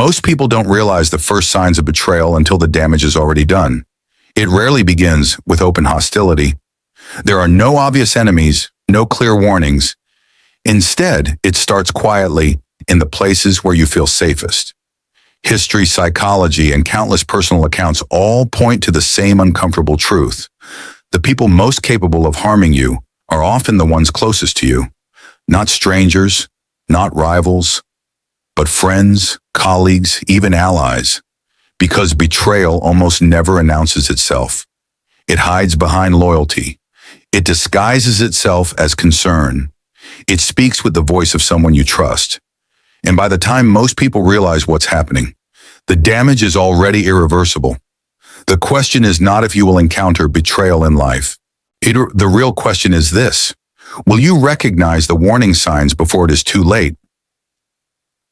Most people don't realize the first signs of betrayal until the damage is already done. It rarely begins with open hostility. There are no obvious enemies, no clear warnings. Instead, it starts quietly in the places where you feel safest. History, psychology, and countless personal accounts all point to the same uncomfortable truth. The people most capable of harming you are often the ones closest to you. Not strangers, not rivals, but friends, colleagues, even allies. Because betrayal almost never announces itself. It hides behind loyalty. It disguises itself as concern. It speaks with the voice of someone you trust. And by the time most people realize what's happening, the damage is already irreversible. The question is not if you will encounter betrayal in life. The real question is this: will you recognize the warning signs before it is too late?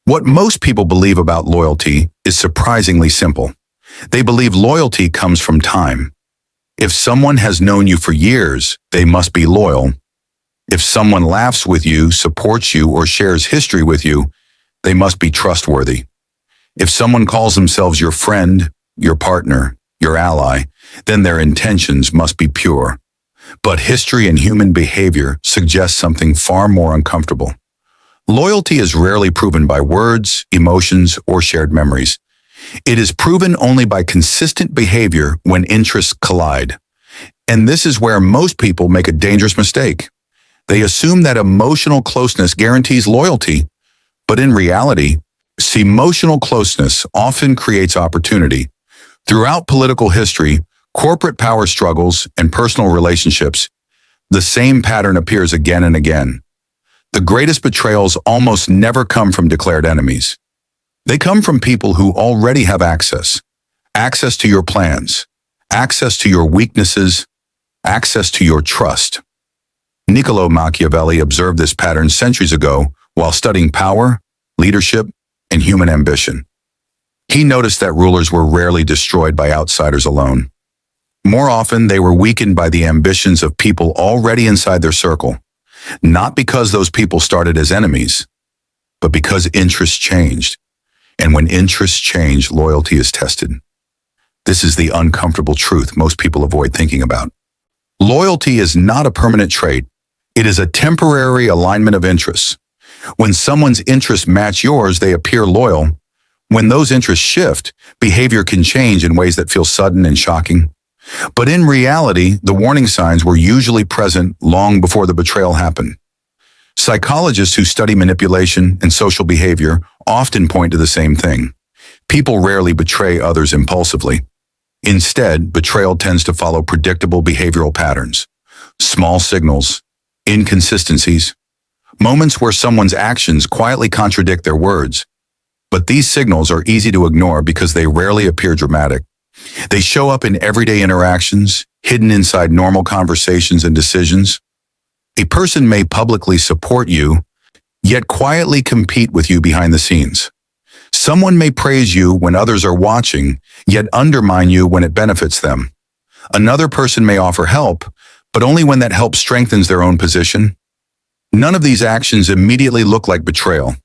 What most people believe about loyalty is surprisingly simple. They believe loyalty comes from time. If someone has known you for years, they must be loyal. If someone laughs with you, supports you, or shares history with you, they must be trustworthy. If someone calls themselves your friend, your partner, your ally, then their intentions must be pure. But history and human behavior suggest something far more uncomfortable. Loyalty is rarely proven by words, emotions, or shared memories. It is proven only by consistent behavior when interests collide. And this is where most people make a dangerous mistake. They assume that emotional closeness guarantees loyalty. But in reality, emotional closeness often creates opportunity. Throughout political history, corporate power struggles, and personal relationships, the same pattern appears again and again. The greatest betrayals almost never come from declared enemies. They come from people who already have access to your plans, access to your weaknesses, access to your trust. Niccolo Machiavelli observed this pattern centuries ago while studying power, leadership, and human ambition. He noticed that rulers were rarely destroyed by outsiders alone. More often, they were weakened by the ambitions of people already inside their circle. Not because those people started as enemies, but because interests changed. And when interests change, loyalty is tested. This is the uncomfortable truth most people avoid thinking about. Loyalty is not a permanent trait. It is a temporary alignment of interests. When someone's interests match yours, they appear loyal. When those interests shift, behavior can change in ways that feel sudden and shocking. But in reality, the warning signs were usually present long before the betrayal happened. Psychologists who study manipulation and social behavior often point to the same thing. People rarely betray others impulsively. Instead, betrayal tends to follow predictable behavioral patterns, small signals, inconsistencies, moments where someone's actions quietly contradict their words. But these signals are easy to ignore because they rarely appear dramatic. They show up in everyday interactions, hidden inside normal conversations and decisions. A person may publicly support you, yet quietly compete with you behind the scenes. Someone may praise you when others are watching, yet undermine you when it benefits them. Another person may offer help, but only when that help strengthens their own position. None of these actions immediately look like betrayal.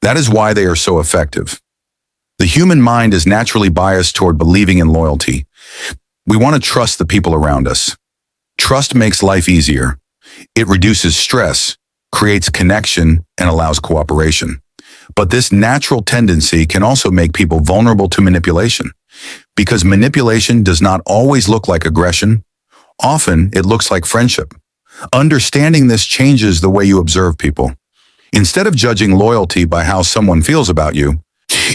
That is why they are so effective. The human mind is naturally biased toward believing in loyalty. We want to trust the people around us. Trust makes life easier. It reduces stress, creates connection, and allows cooperation. But this natural tendency can also make people vulnerable to manipulation. Because manipulation does not always look like aggression. Often, it looks like friendship. Understanding this changes the way you observe people. Instead of judging loyalty by how someone feels about you,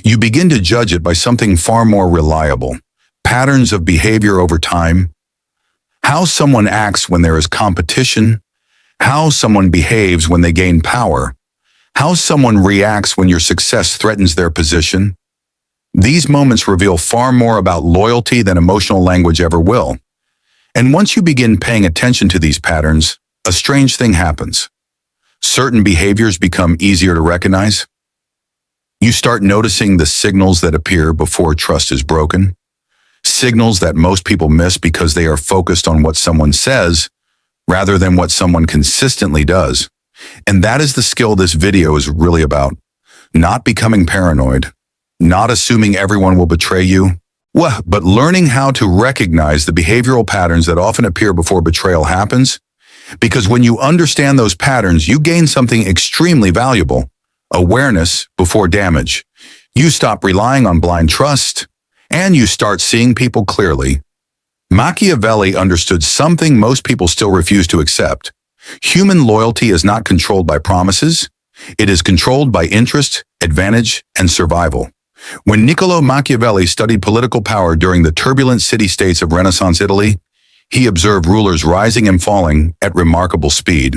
you begin to judge it by something far more reliable. Patterns of behavior over time, how someone acts when there is competition, how someone behaves when they gain power, how someone reacts when your success threatens their position. These moments reveal far more about loyalty than emotional language ever will. And once you begin paying attention to these patterns, a strange thing happens. Certain behaviors become easier to recognize. You start noticing the signals that appear before trust is broken. Signals that most people miss because they are focused on what someone says rather than what someone consistently does. And that is the skill this video is really about. Not becoming paranoid, not assuming everyone will betray you, well, but learning how to recognize the behavioral patterns that often appear before betrayal happens. Because when you understand those patterns, you gain something extremely valuable: awareness before damage. You stop relying on blind trust, and you start seeing people clearly. Machiavelli understood something most people still refuse to accept. Human loyalty is not controlled by promises. It is controlled by interest, advantage, and survival. When Niccolò Machiavelli studied political power during the turbulent city-states of Renaissance Italy, he observed rulers rising and falling at remarkable speed.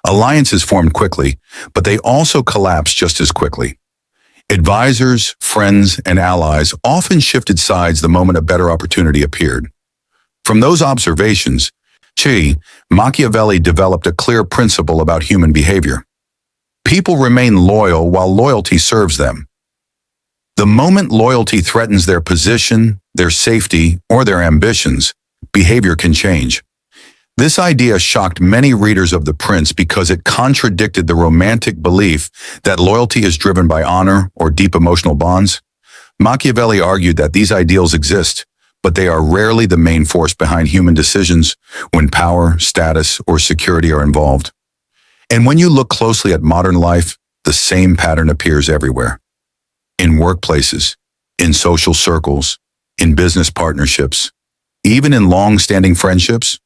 Alliances formed quickly, but they also collapsed just as quickly. Advisors, friends, and allies often shifted sides the moment a better opportunity appeared. From those observations, Machiavelli developed a clear principle about human behavior. People remain loyal while loyalty serves them. The moment loyalty threatens their position, their safety, or their ambitions, behavior can change. This idea shocked many readers of The Prince because it contradicted the romantic belief that loyalty is driven by honor or deep emotional bonds. Machiavelli argued that these ideals exist, but they are rarely the main force behind human decisions when power, status, or security are involved. And when you look closely at modern life, the same pattern appears everywhere. In workplaces, in social circles, in business partnerships, even in long-standing friendships.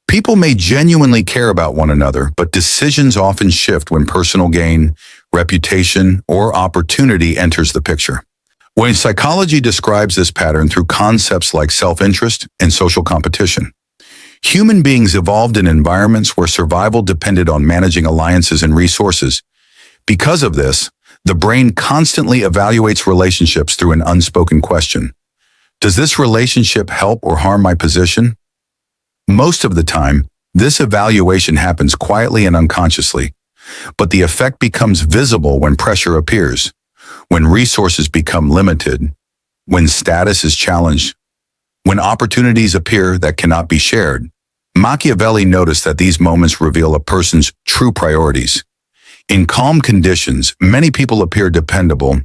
People may genuinely care about one another, but decisions often shift when personal gain, reputation, or opportunity enters the picture. When psychology describes this pattern through concepts like self-interest and social competition, human beings evolved in environments where survival depended on managing alliances and resources. Because of this, the brain constantly evaluates relationships through an unspoken question. Does this relationship help or harm my position? Most of the time, this evaluation happens quietly and unconsciously, but the effect becomes visible when pressure appears, when resources become limited, when status is challenged, when opportunities appear that cannot be shared. Machiavelli noticed that these moments reveal a person's true priorities. In calm conditions, many people appear dependable.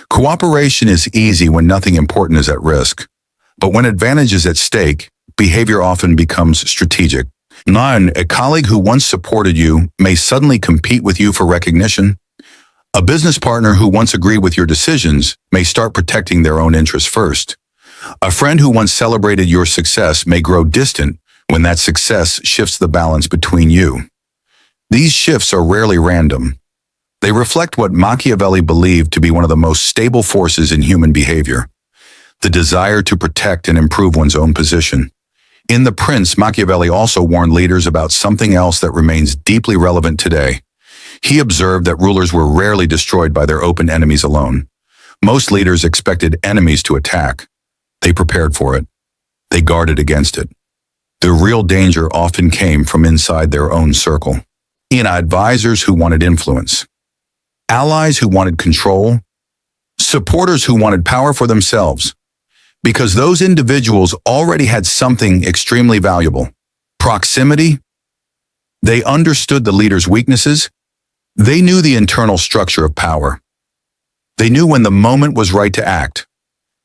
Cooperation is easy when nothing important is at risk. But when advantage is at stake, behavior often becomes strategic. A colleague who once supported you may suddenly compete with you for recognition. A business partner who once agreed with your decisions may start protecting their own interests first. A friend who once celebrated your success may grow distant when that success shifts the balance between you. These shifts are rarely random. They reflect what Machiavelli believed to be one of the most stable forces in human behavior: the desire to protect and improve one's own position. In The Prince, Machiavelli also warned leaders about something else that remains deeply relevant today. He observed that rulers were rarely destroyed by their open enemies alone. Most leaders expected enemies to attack. They prepared for it. They guarded against it. The real danger often came from inside their own circle. In advisors who wanted influence, allies who wanted control, supporters who wanted power for themselves, because those individuals already had something extremely valuable: proximity. They understood the leader's weaknesses. They knew the internal structure of power. They knew when the moment was right to act.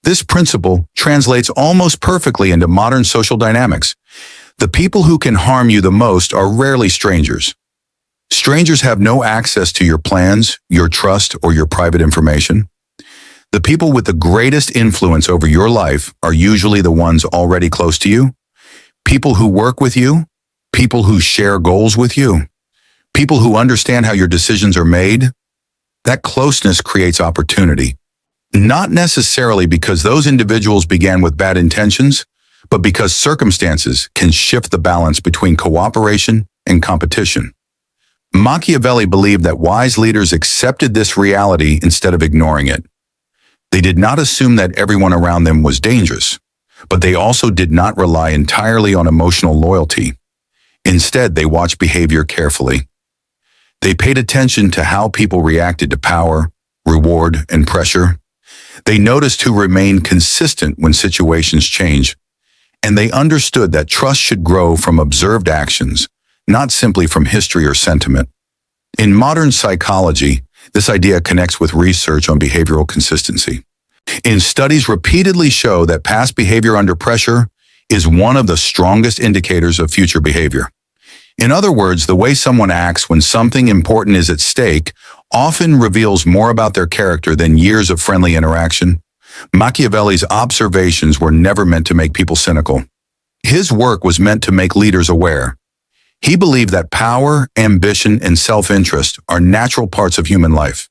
This principle translates almost perfectly into modern social dynamics. The people who can harm you the most are rarely strangers. Strangers have no access to your plans, your trust, or your private information. The people with the greatest influence over your life are usually the ones already close to you. People who work with you, people who share goals with you, people who understand how your decisions are made. That closeness creates opportunity. Not necessarily because those individuals began with bad intentions, but because circumstances can shift the balance between cooperation and competition. Machiavelli believed that wise leaders accepted this reality instead of ignoring it. They did not assume that everyone around them was dangerous, but they also did not rely entirely on emotional loyalty. Instead, they watched behavior carefully. They paid attention to how people reacted to power, reward, and pressure. They noticed who remained consistent when situations change, and they understood that trust should grow from observed actions, not simply from history or sentiment. In modern psychology, this idea connects with research on behavioral consistency. And studies repeatedly show that past behavior under pressure is one of the strongest indicators of future behavior. In other words, the way someone acts when something important is at stake often reveals more about their character than years of friendly interaction. Machiavelli's observations were never meant to make people cynical. His work was meant to make leaders aware. He believed that power, ambition, and self-interest are natural parts of human life.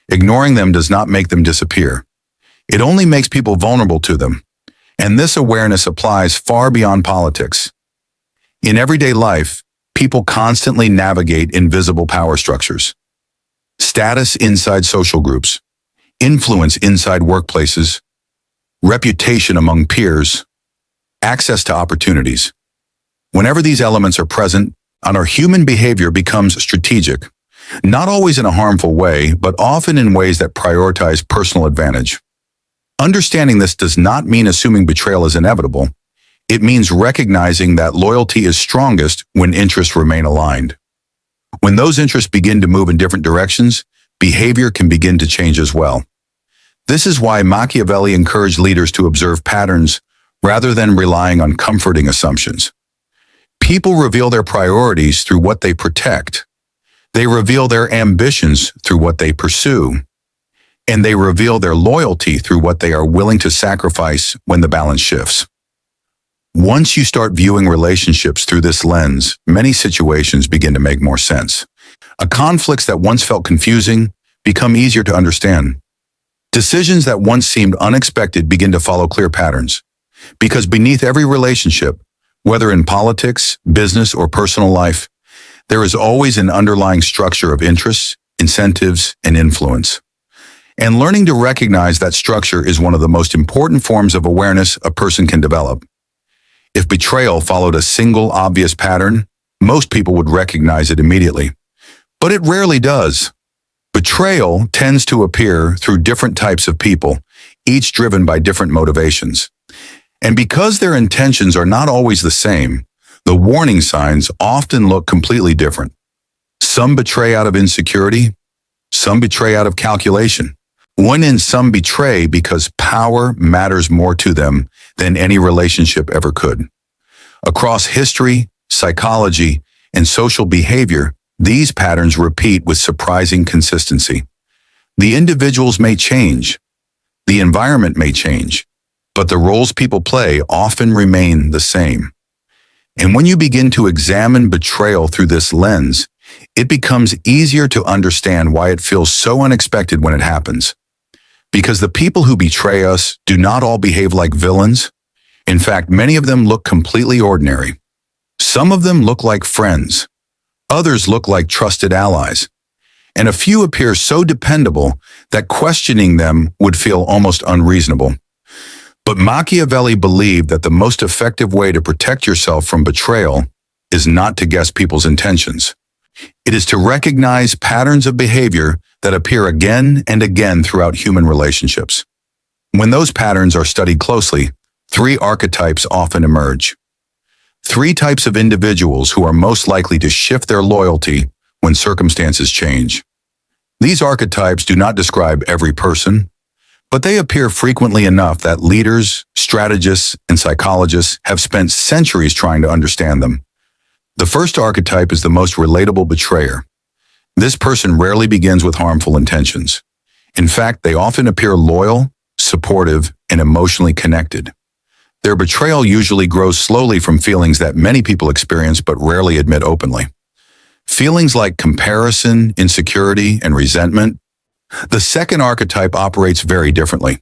Ignoring them does not make them disappear. It only makes people vulnerable to them. And this awareness applies far beyond politics. In everyday life, people constantly navigate invisible power structures. Status inside social groups, influence inside workplaces, reputation among peers, access to opportunities. Whenever these elements are present, our human behavior becomes strategic, not always in a harmful way, but often in ways that prioritize personal advantage. Understanding this does not mean assuming betrayal is inevitable. It means recognizing that loyalty is strongest when interests remain aligned. When those interests begin to move in different directions, behavior can begin to change as well. This is why Machiavelli encouraged leaders to observe patterns rather than relying on comforting assumptions. People reveal their priorities through what they protect. They reveal their ambitions through what they pursue. And they reveal their loyalty through what they are willing to sacrifice when the balance shifts. Once you start viewing relationships through this lens, many situations begin to make more sense. Conflicts that once felt confusing become easier to understand. Decisions that once seemed unexpected begin to follow clear patterns. Because beneath every relationship, whether in politics, business, or personal life, there is always an underlying structure of interests, incentives, and influence. And learning to recognize that structure is one of the most important forms of awareness a person can develop. If betrayal followed a single obvious pattern, most people would recognize it immediately. But it rarely does. Betrayal tends to appear through different types of people, each driven by different motivations. And because their intentions are not always the same, the warning signs often look completely different. Some betray out of insecurity, some betray out of calculation. Some betray because power matters more to them than any relationship ever could. Across history, psychology, and social behavior, these patterns repeat with surprising consistency. The individuals may change, the environment may change, but the roles people play often remain the same. And when you begin to examine betrayal through this lens, it becomes easier to understand why it feels so unexpected when it happens. Because the people who betray us do not all behave like villains. In fact, many of them look completely ordinary. Some of them look like friends. Others look like trusted allies. And a few appear so dependable that questioning them would feel almost unreasonable. But Machiavelli believed that the most effective way to protect yourself from betrayal is not to guess people's intentions. It is to recognize patterns of behavior that appear again and again throughout human relationships. When those patterns are studied closely, three archetypes often emerge. Three types of individuals who are most likely to shift their loyalty when circumstances change. These archetypes do not describe every person, but they appear frequently enough that leaders, strategists, and psychologists have spent centuries trying to understand them. The first archetype is the most relatable betrayer. This person rarely begins with harmful intentions. In fact, they often appear loyal, supportive, and emotionally connected. Their betrayal usually grows slowly from feelings that many people experience but rarely admit openly. Feelings like comparison, insecurity, and resentment. The second archetype operates very differently.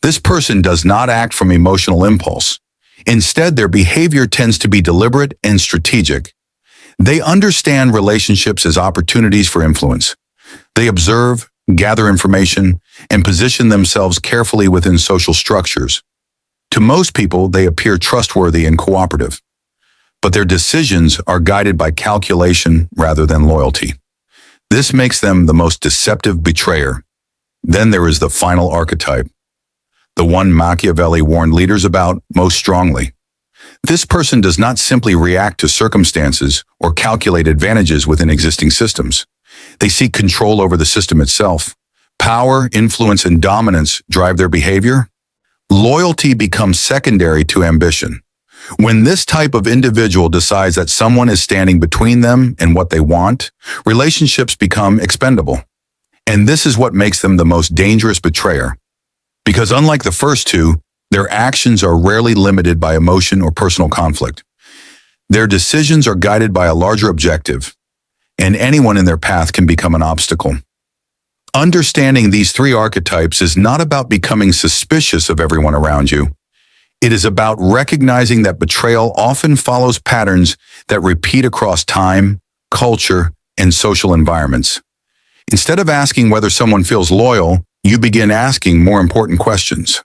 This person does not act from emotional impulse. Instead, their behavior tends to be deliberate and strategic. They understand relationships as opportunities for influence. They observe, gather information, and position themselves carefully within social structures. To most people, they appear trustworthy and cooperative, but their decisions are guided by calculation rather than loyalty. This makes them the most deceptive betrayer. Then there is the final archetype, the one Machiavelli warned leaders about most strongly. This person does not simply react to circumstances or calculate advantages within existing systems. They seek control over the system itself, power, influence, and dominance drive their behavior, loyalty becomes secondary to ambition. When this type of individual decides that someone is standing between them and what they want, relationships become expendable. And this is what makes them the most dangerous betrayer. Because unlike the first two, their actions are rarely limited by emotion or personal conflict. Their decisions are guided by a larger objective, and anyone in their path can become an obstacle. Understanding these three archetypes is not about becoming suspicious of everyone around you. It is about recognizing that betrayal often follows patterns that repeat across time, culture, and social environments. Instead of asking whether someone feels loyal, you begin asking more important questions.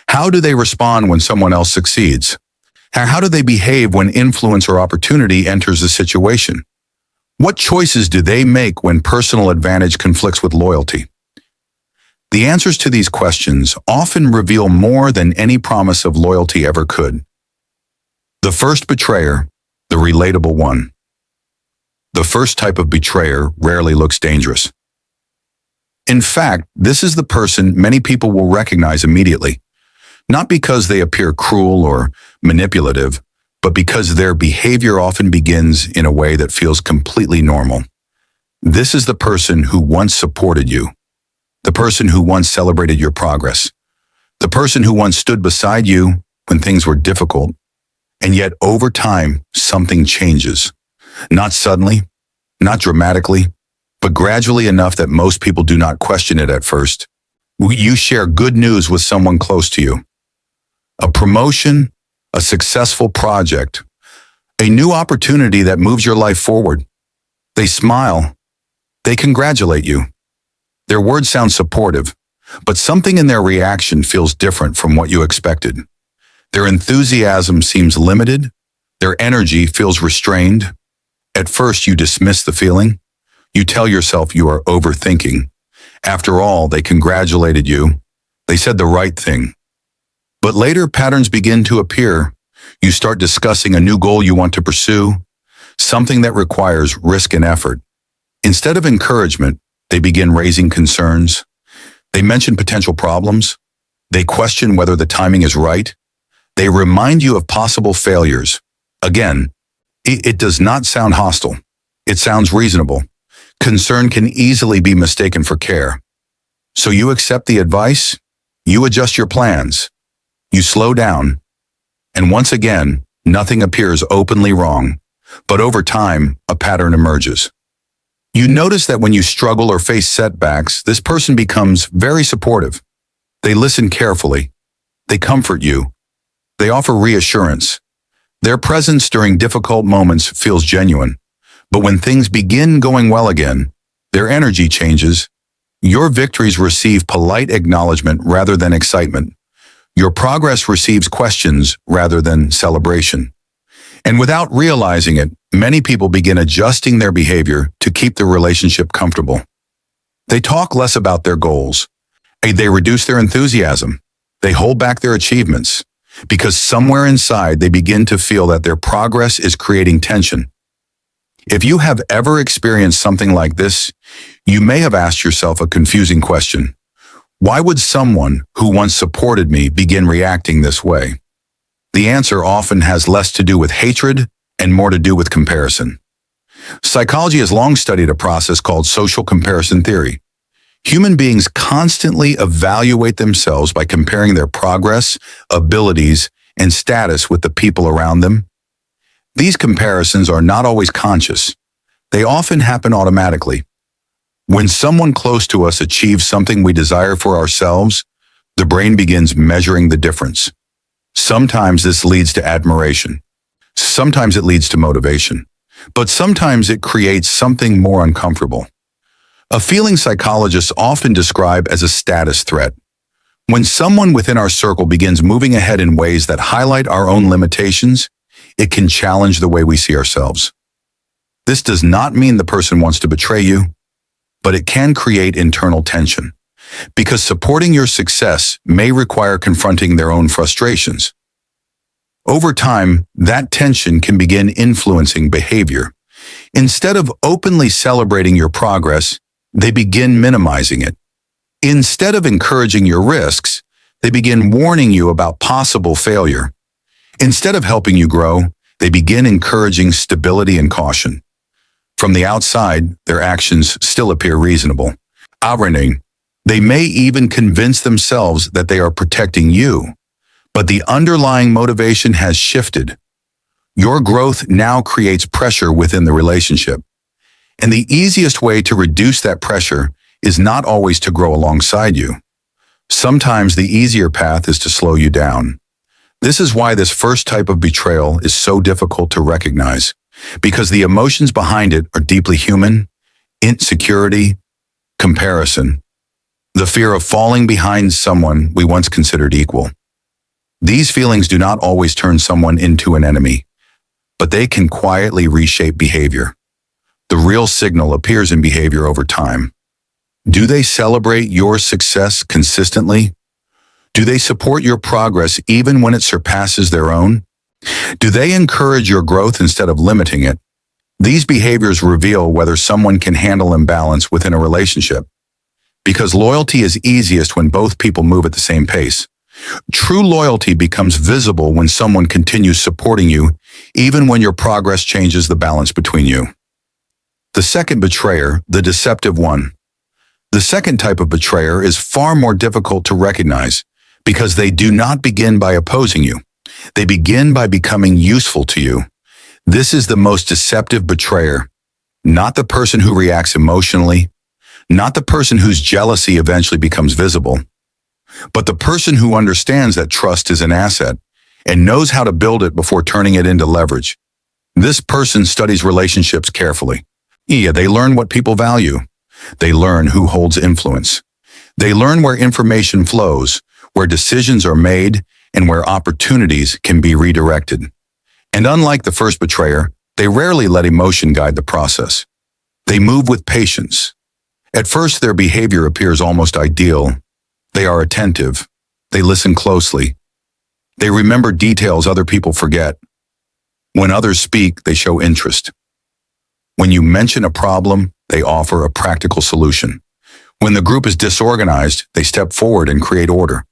How do they respond when someone else succeeds? How do they behave when influence or opportunity enters the situation? What choices do they make when personal advantage conflicts with loyalty? The answers to these questions often reveal more than any promise of loyalty ever could. The first betrayer, the relatable one. The first type of betrayer rarely looks dangerous. In fact, this is the person many people will recognize immediately, not because they appear cruel or manipulative, but because their behavior often begins in a way that feels completely normal. This is the person who once supported you, the person who once celebrated your progress, the person who once stood beside you when things were difficult, and yet over time, something changes. Not suddenly, not dramatically, but gradually enough that most people do not question it at first. You share good news with someone close to you. A promotion, a successful project, a new opportunity that moves your life forward. They smile. They congratulate you. Their words sound supportive, but something in their reaction feels different from what you expected. Their enthusiasm seems limited. Their energy feels restrained. At first, you dismiss the feeling. You tell yourself you are overthinking. After all, they congratulated you. They said the right thing. But later, patterns begin to appear. You start discussing a new goal you want to pursue, something that requires risk and effort. Instead of encouragement, they begin raising concerns. They mention potential problems. They question whether the timing is right. They remind you of possible failures. Again, it does not sound hostile. It sounds reasonable. Concern can easily be mistaken for care. So you accept the advice, you adjust your plans, you slow down, and once again, nothing appears openly wrong. But over time, a pattern emerges. You notice that when you struggle or face setbacks, this person becomes very supportive. They listen carefully. They comfort you. They offer reassurance. Their presence during difficult moments feels genuine. But when things begin going well again, their energy changes. Your victories receive polite acknowledgement rather than excitement. Your progress receives questions rather than celebration. And without realizing it, many people begin adjusting their behavior to keep the relationship comfortable. They talk less about their goals. They reduce their enthusiasm. They hold back their achievements. Because somewhere inside, they begin to feel that their progress is creating tension. If you have ever experienced something like this, you may have asked yourself a confusing question. Why would someone who once supported me begin reacting this way? The answer often has less to do with hatred and more to do with comparison. Psychology has long studied a process called social comparison theory. Human beings constantly evaluate themselves by comparing their progress, abilities, and status with the people around them. These comparisons are not always conscious. They often happen automatically. When someone close to us achieves something we desire for ourselves, the brain begins measuring the difference. Sometimes this leads to admiration. Sometimes it leads to motivation. But sometimes it creates something more uncomfortable. A feeling psychologists often describe as a status threat. When someone within our circle begins moving ahead in ways that highlight our own limitations, it can challenge the way we see ourselves. This does not mean the person wants to betray you, but it can create internal tension, because supporting your success may require confronting their own frustrations. Over time, that tension can begin influencing behavior. Instead of openly celebrating your progress, they begin minimizing it. Instead of encouraging your risks, they begin warning you about possible failure. Instead of helping you grow, they begin encouraging stability and caution. From the outside, their actions still appear reasonable. Outwardly, they may even convince themselves that they are protecting you, but the underlying motivation has shifted. Your growth now creates pressure within the relationship. And the easiest way to reduce that pressure is not always to grow alongside you. Sometimes the easier path is to slow you down. This is why this first type of betrayal is so difficult to recognize, because the emotions behind it are deeply human: insecurity, comparison, the fear of falling behind someone we once considered equal. These feelings do not always turn someone into an enemy, but they can quietly reshape behavior. The real signal appears in behavior over time. Do they celebrate your success consistently? Do they support your progress even when it surpasses their own? Do they encourage your growth instead of limiting it? These behaviors reveal whether someone can handle imbalance within a relationship. Because loyalty is easiest when both people move at the same pace. True loyalty becomes visible when someone continues supporting you, even when your progress changes the balance between you. The second betrayer, the deceptive one. The second type of betrayer is far more difficult to recognize because they do not begin by opposing you. They begin by becoming useful to you. This is the most deceptive betrayer, not the person who reacts emotionally, not the person whose jealousy eventually becomes visible, but the person who understands that trust is an asset and knows how to build it before turning it into leverage. This person studies relationships carefully. They learn what people value. They learn who holds influence. They learn where information flows, where decisions are made, and where opportunities can be redirected. And unlike the first betrayer, they rarely let emotion guide the process. They move with patience. At first, their behavior appears almost ideal. They are attentive. They listen closely. They remember details other people forget. When others speak, they show interest. When you mention a problem, they offer a practical solution. When the group is disorganized, they step forward and create order.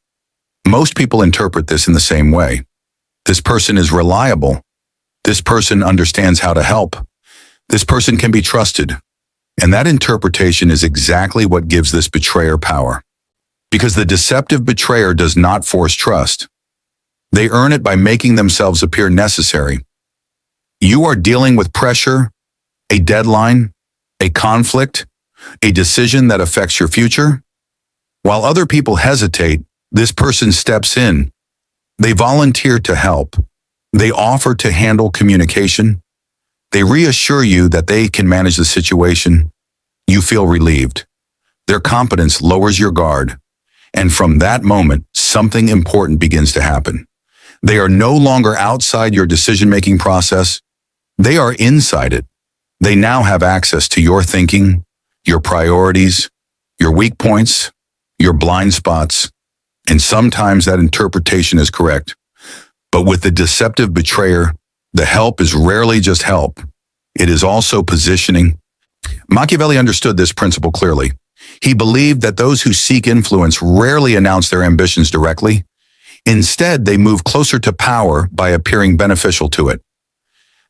Most people interpret this in the same way. This person is reliable. This person understands how to help. This person can be trusted. And that interpretation is exactly what gives this betrayer power. Because the deceptive betrayer does not force trust. They earn it by making themselves appear necessary. You are dealing with pressure, a deadline, a conflict, a decision that affects your future. While other people hesitate, this person steps in. They volunteer to help. They offer to handle communication. They reassure you that they can manage the situation. You feel relieved. Their competence lowers your guard. And from that moment, something important begins to happen. They are no longer outside your decision-making process. They are inside it. They now have access to your thinking, your priorities, your weak points, your blind spots, and sometimes that interpretation is correct. But with the deceptive betrayer, the help is rarely just help. It is also positioning. Machiavelli understood this principle clearly. He believed that those who seek influence rarely announce their ambitions directly. Instead, they move closer to power by appearing beneficial to it.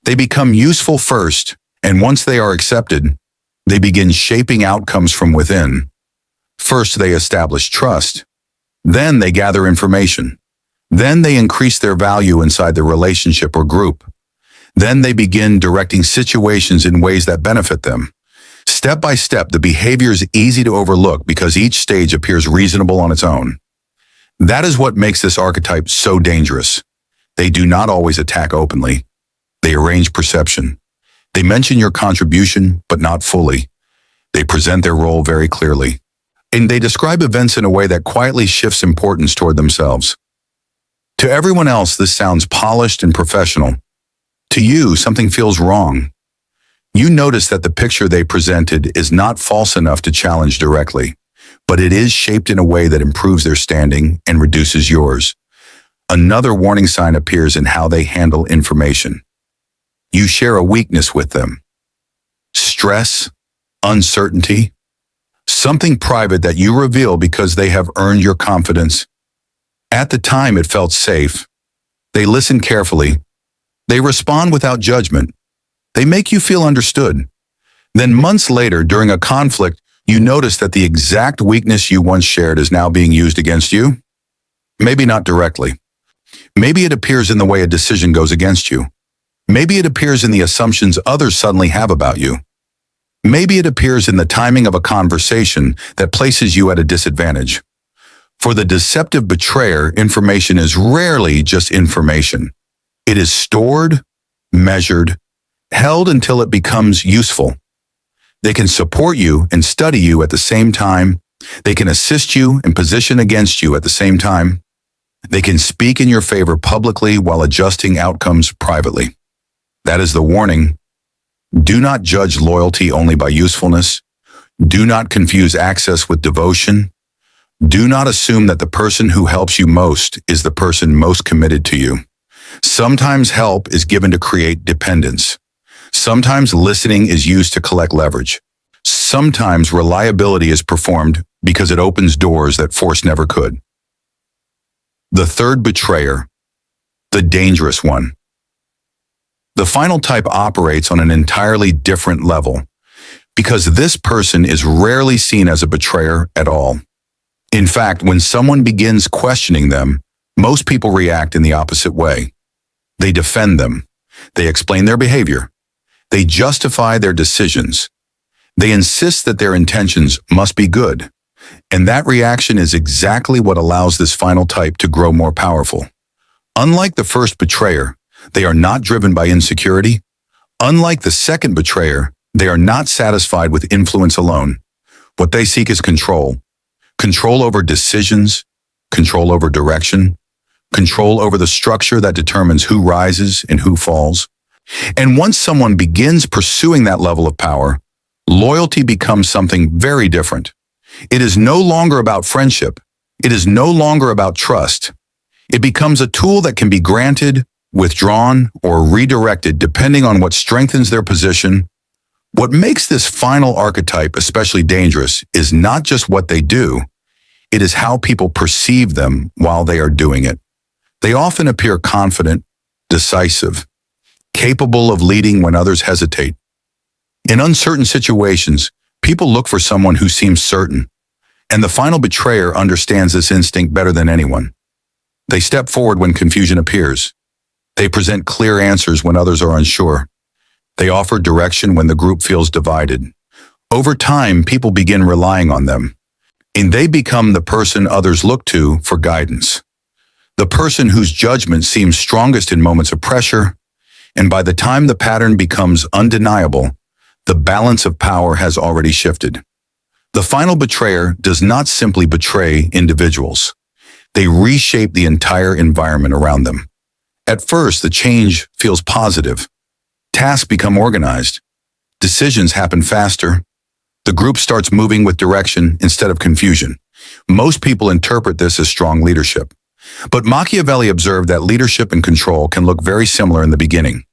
They become useful first, and once they are accepted, they begin shaping outcomes from within. First, they establish trust. Then they gather information. Then they increase their value inside the relationship or group. Then they begin directing situations in ways that benefit them. Step by step, the behavior is easy to overlook because each stage appears reasonable on its own. That is what makes this archetype so dangerous. They do not always attack openly. They arrange perception. They mention your contribution, but not fully. They present their role very clearly. And they describe events in a way that quietly shifts importance toward themselves. To everyone else, this sounds polished and professional. To you, something feels wrong. You notice that the picture they presented is not false enough to challenge directly, but it is shaped in a way that improves their standing and reduces yours. Another warning sign appears in how they handle information. You share a weakness with them. Stress, uncertainty. something private that you reveal because they have earned your confidence. At the time, it felt safe. They listen carefully. They respond without judgment. They make you feel understood. Then months later, during a conflict, you notice that the exact weakness you once shared is now being used against you. Maybe not directly. Maybe it appears in the way a decision goes against you. Maybe it appears in the assumptions others suddenly have about you. Maybe it appears in the timing of a conversation that places you at a disadvantage. For the deceptive betrayer, information is rarely just information. It is stored, measured, held until it becomes useful. They can support you and study you at the same time. They can assist you and position against you at the same time. They can speak in your favor publicly while adjusting outcomes privately. That is the warning. Do not judge loyalty only by usefulness. Do not confuse access with devotion. Do not assume that the person who helps you most is the person most committed to you. Sometimes help is given to create dependence. Sometimes listening is used to collect leverage. Sometimes reliability is performed because it opens doors that force never could. The third betrayer, the dangerous one. The final type operates on an entirely different level because this person is rarely seen as a betrayer at all. In fact, when someone begins questioning them, most people react in the opposite way. They defend them. They explain their behavior. They justify their decisions. They insist that their intentions must be good. And that reaction is exactly what allows this final type to grow more powerful. Unlike the first betrayer, they are not driven by insecurity. Unlike the second betrayer, they are not satisfied with influence alone. What they seek is control. Control over decisions, control over direction, control over the structure that determines who rises and who falls. And once someone begins pursuing that level of power, loyalty becomes something very different. It is no longer about friendship. It is no longer about trust. It becomes a tool that can be granted, withdrawn, or redirected depending on what strengthens their position. What makes this final archetype especially dangerous is not just what they do, it is how people perceive them while they are doing it. They often appear confident, decisive, capable of leading when others hesitate. In uncertain situations, people look for someone who seems certain, and the final betrayer understands this instinct better than anyone. They step forward when confusion appears. They present clear answers when others are unsure. They offer direction when the group feels divided. Over time, people begin relying on them, and they become the person others look to for guidance. The person whose judgment seems strongest in moments of pressure, and by the time the pattern becomes undeniable, the balance of power has already shifted. The final betrayer does not simply betray individuals. They reshape the entire environment around them. At first, the change feels positive. Tasks become organized. Decisions happen faster. The group starts moving with direction instead of confusion. Most people interpret this as strong leadership. But Machiavelli observed that leadership and control can look very similar in the beginning.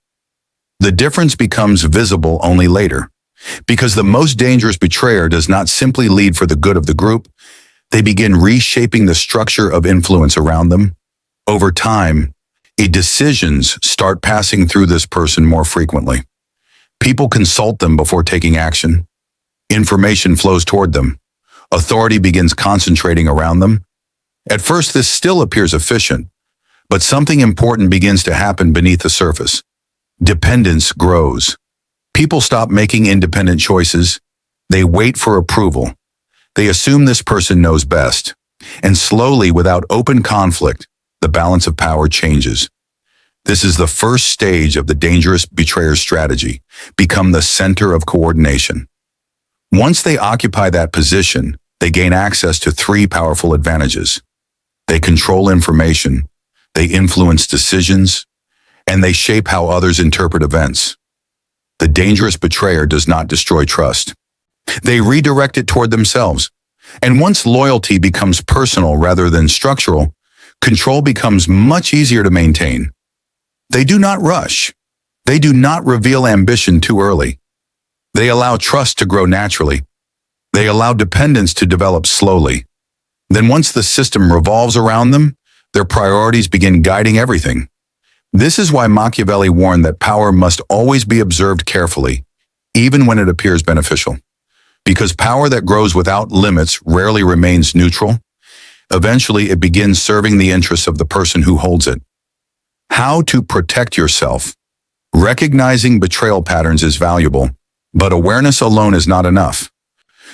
The difference becomes visible only later, because the most dangerous betrayer does not simply lead for the good of the group. They begin reshaping the structure of influence around them. Over time, decisions start passing through this person more frequently. People consult them before taking action. Information flows toward them. Authority begins concentrating around them. At first, this still appears efficient, but something important begins to happen beneath the surface. Dependence grows. People stop making independent choices. They wait for approval. They assume this person knows best. And slowly, without open conflict, the balance of power changes. This is the first stage of the dangerous betrayer's strategy, become the center of coordination. Once they occupy that position, they gain access to three powerful advantages. They control information, they influence decisions, and they shape how others interpret events. The dangerous betrayer does not destroy trust. They redirect it toward themselves. And once loyalty becomes personal rather than structural, control becomes much easier to maintain. They do not rush. They do not reveal ambition too early. They allow trust to grow naturally. They allow dependence to develop slowly. Then once the system revolves around them, their priorities begin guiding everything. This is why Machiavelli warned that power must always be observed carefully, even when it appears beneficial. Because power that grows without limits rarely remains neutral. Eventually, it begins serving the interests of the person who holds it. How to protect yourself. Recognizing betrayal patterns is valuable, but awareness alone is not enough.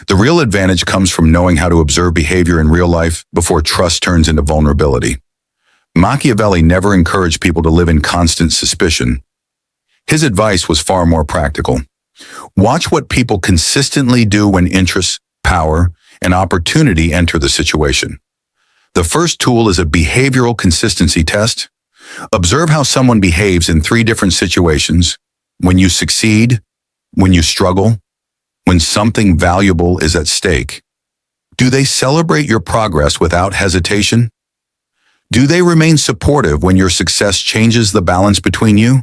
The real advantage comes from knowing how to observe behavior in real life before trust turns into vulnerability. Machiavelli never encouraged people to live in constant suspicion. His advice was far more practical. Watch what people consistently do when interests, power, and opportunity enter the situation. The first tool is a behavioral consistency test. Observe how someone behaves in 3 different situations: when you succeed, when you struggle, when something valuable is at stake. Do they celebrate your progress without hesitation? Do they remain supportive when your success changes the balance between you?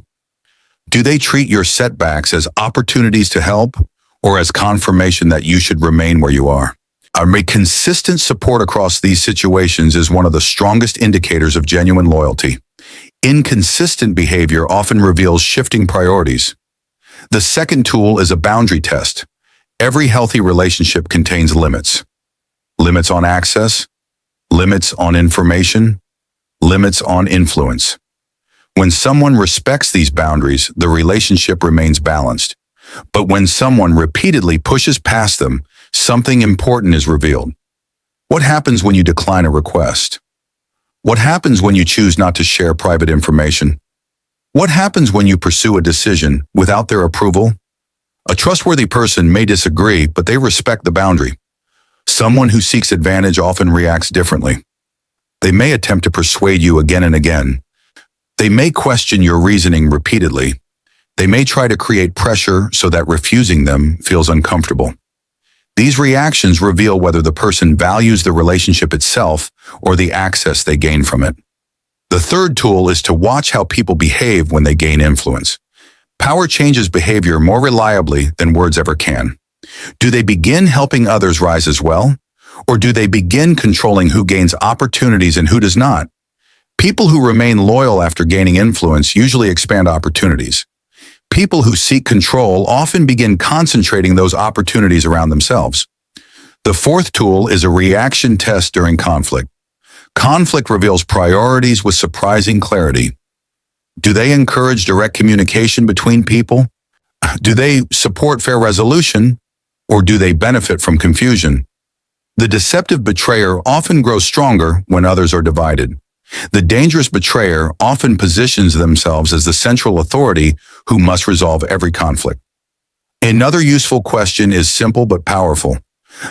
Do they treat your setbacks as opportunities to help or as confirmation that you should remain where you are? Consistent support across these situations is one of the strongest indicators of genuine loyalty. Inconsistent behavior often reveals shifting priorities. The second tool is a boundary test. Every healthy relationship contains limits. Limits on access, limits on information, limits on influence. When someone respects these boundaries, the relationship remains balanced. But when someone repeatedly pushes past them, something important is revealed. What happens when you decline a request? What happens when you choose not to share private information? What happens when you pursue a decision without their approval? A trustworthy person may disagree, but they respect the boundary. Someone who seeks advantage often reacts differently. They may attempt to persuade you again and again. They may question your reasoning repeatedly. They may try to create pressure so that refusing them feels uncomfortable. These reactions reveal whether the person values the relationship itself or the access they gain from it. The third tool is to watch how people behave when they gain influence. Power changes behavior more reliably than words ever can. Do they begin helping others rise as well? Or do they begin controlling who gains opportunities and who does not? People who remain loyal after gaining influence usually expand opportunities. People who seek control often begin concentrating those opportunities around themselves. The fourth tool is a reaction test during conflict. Conflict reveals priorities with surprising clarity. Do they encourage direct communication between people? Do they support fair resolution? Or do they benefit from confusion? The deceptive betrayer often grows stronger when others are divided. The dangerous betrayer often positions themselves as the central authority who must resolve every conflict. Another useful question is simple but powerful.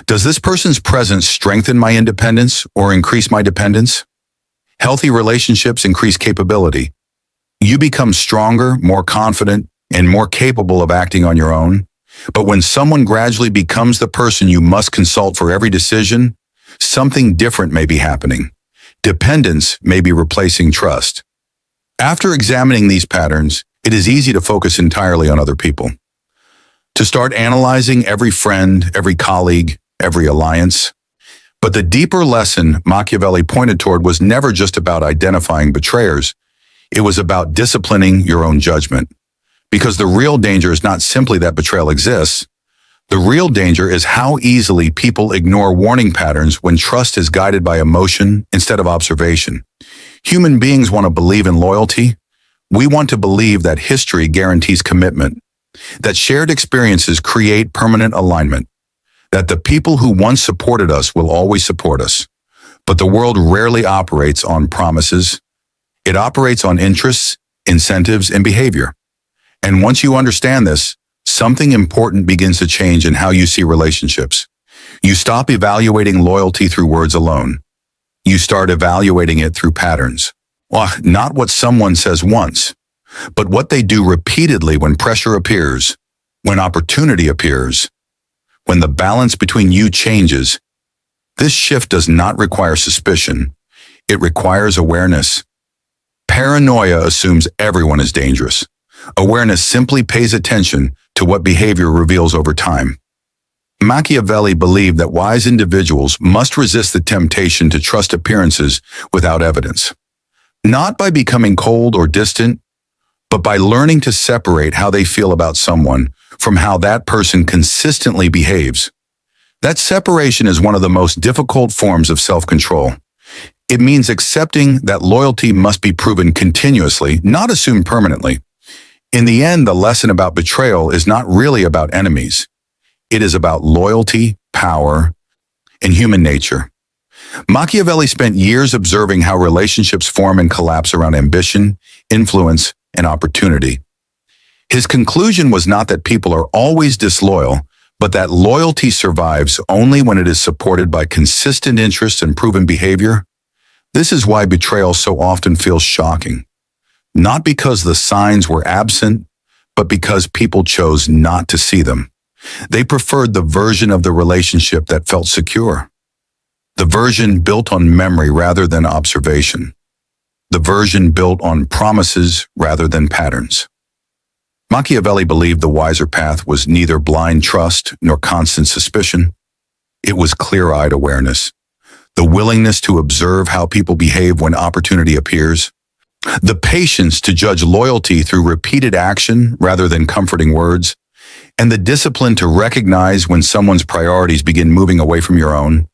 Does this person's presence strengthen my independence or increase my dependence? Healthy relationships increase capability. You become stronger, more confident, and more capable of acting on your own. But when someone gradually becomes the person you must consult for every decision, something different may be happening. Dependence may be replacing trust. After examining these patterns, it is easy to focus entirely on other people. To start analyzing every friend, every colleague, every alliance. But the deeper lesson Machiavelli pointed toward was never just about identifying betrayers. It was about disciplining your own judgment. Because the real danger is not simply that betrayal exists. The real danger is how easily people ignore warning patterns when trust is guided by emotion instead of observation. Human beings want to believe in loyalty. We want to believe that history guarantees commitment, that shared experiences create permanent alignment, that the people who once supported us will always support us. But the world rarely operates on promises. It operates on interests, incentives, and behavior. And once you understand this, something important begins to change in how you see relationships. You stop evaluating loyalty through words alone. You start evaluating it through patterns. Well, not what someone says once, but what they do repeatedly when pressure appears, when opportunity appears, when the balance between you changes. This shift does not require suspicion. It requires awareness. Paranoia assumes everyone is dangerous. Awareness simply pays attention to what behavior reveals over time. Machiavelli believed that wise individuals must resist the temptation to trust appearances without evidence, not by becoming cold or distant, but by learning to separate how they feel about someone from how that person consistently behaves. That separation is one of the most difficult forms of self-control. It means accepting that loyalty must be proven continuously, not assumed permanently. In the end, the lesson about betrayal is not really about enemies. It is about loyalty, power, and human nature. Machiavelli spent years observing how relationships form and collapse around ambition, influence, and opportunity. His conclusion was not that people are always disloyal, but that loyalty survives only when it is supported by consistent interest and proven behavior. This is why betrayal so often feels shocking. Not because the signs were absent, but because people chose not to see them. They preferred the version of the relationship that felt secure. The version built on memory rather than observation. The version built on promises rather than patterns. Machiavelli believed the wiser path was neither blind trust nor constant suspicion. It was clear-eyed awareness. The willingness to observe how people behave when opportunity appears. The patience to judge loyalty through repeated action rather than comforting words. And the discipline to recognize when someone's priorities begin moving away from your own.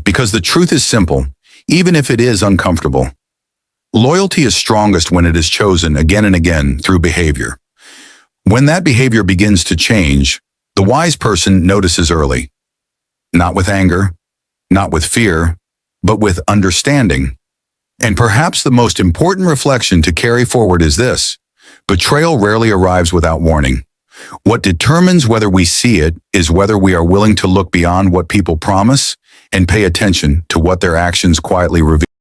Because the truth is simple, even if it is uncomfortable. Loyalty is strongest when it is chosen again and again through behavior. When that behavior begins to change, the wise person notices early. Not with anger, not with fear, but with understanding. And perhaps the most important reflection to carry forward is this: betrayal rarely arrives without warning. What determines whether we see it is whether we are willing to look beyond what people promise and pay attention to what their actions quietly reveal.